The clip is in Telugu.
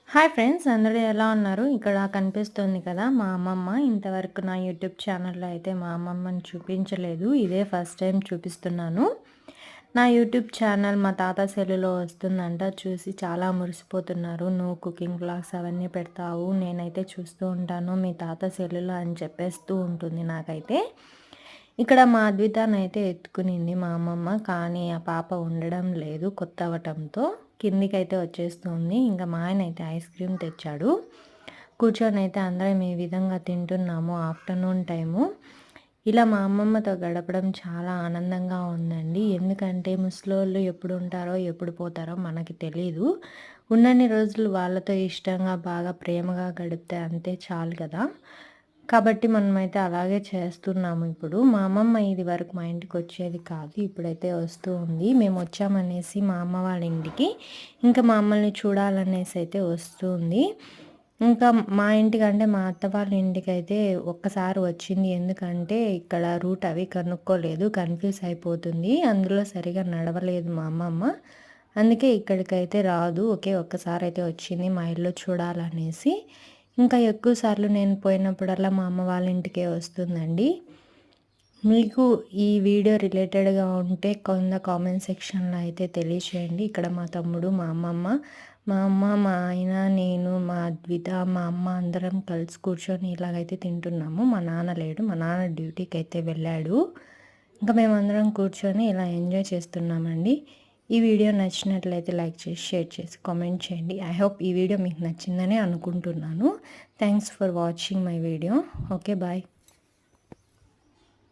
హాయ్ ఫ్రెండ్స్, అందరూ ఎలా ఉన్నారు? ఇక్కడ కనిపిస్తుంది కదా మా అమ్మమ్మ. ఇంతవరకు నా యూట్యూబ్ ఛానల్‌లో అయితే మా అమ్మమ్మని చూపించలేదు. ఇదే ఫస్ట్ టైం చూపిస్తున్నాను. నా యూట్యూబ్ ఛానల్ మా తాత సెల్లులో వస్తుందంట. చూసి చాలా మురిసిపోతున్నారు. "నువ్వు కుకింగ్ వ్లాగ్స్ అవన్నీ పెడతావు. నేనైతే చూస్తూ ఉంటాను మీ తాత సెల్లులో" అని చెప్పేస్తూ ఉంటుంది నాకైతే. ఇక్కడ మా అద్వితానైతే ఎత్తుకునింది మా అమ్మమ్మ. కానీ ఆ పాప ఉండడం లేదు కొత్త అవ్వటంతో. కిందికైతే వచ్చేస్తుంది. ఇంకా మా ఆయన అయితే ఐస్ క్రీమ్ తెచ్చాడు. కూర్చొని అయితే అందరం ఈ విధంగా తింటున్నాము ఆఫ్టర్నూన్ టైము. ఇలా మా అమ్మమ్మతో గడపడం చాలా ఆనందంగా ఉందండి. ఎందుకంటే ముసలోళ్ళు ఎప్పుడు ఉంటారో ఎప్పుడు పోతారో మనకి తెలీదు. ఉన్నన్ని రోజులు వాళ్ళతో ఇష్టంగా బాగా ప్రేమగా గడిపితే అంతే చాలు కదా. కాబట్టి మనమైతే అలాగే చేస్తున్నాము ఇప్పుడు. మా అమ్మమ్మ ఇది వరకు మా ఇంటికొచ్చేది కాదు. ఇప్పుడైతే వస్తూ ఉంది. మేము వచ్చామనేసి మా అమ్మ వాళ్ళ ఇంటికి, ఇంకా మమ్మల్ని చూడాలనేసి అయితే వస్తూ ఉంది. ఇంకా మా ఇంటికంటే మా అత్త వాళ్ళ ఇంటికైతే ఒక్కసారి వచ్చింది. ఎందుకంటే ఇక్కడ రూట్ అవి కనుక్కోలేదు. కన్‌ఫ్యూజ్ అయిపోతుంది. అందులో సరిగ్గా నడవలేదు మా అమ్మమ్మ. అందుకే ఇక్కడికైతే రాదు. ఒకే ఒక్కసారైతే వచ్చింది మా ఇల్లు చూడాలనేసి. ఇంకా ఎక్కువ సార్లు నేను పోయినప్పుడల్లా మా అమ్మ వాళ్ళ ఇంటికే వస్తుందండి. మీకు ఈ వీడియో రిలేటెడ్‌గా ఉంటే కింద కామెంట్ సెక్షన్‌లో అయితే తెలియచేయండి. ఇక్కడ మా తమ్ముడు, మా అమ్మమ్మ, మా అమ్మ, మా ఆయన, నేను, మా అద్విత, మా అమ్మ అందరం కలిసి కూర్చొని ఇలాగైతే తింటున్నాము. మా నాన్న లేడు. మా నాన్న డ్యూటీకైతే వెళ్ళాడు. ఇంకా మేమందరం కూర్చొని ఇలా ఎంజాయ్ చేస్తున్నామండి. ఈ వీడియో నచ్చినట్లయితే లైక్ చేసి, షేర్ చేసి, కామెంట్ చేయండి. ఐ హోప్ ఈ వీడియో మీకు నచ్చిందని అనుకుంటున్నాను. Thanks for watching my video. Okay, bye.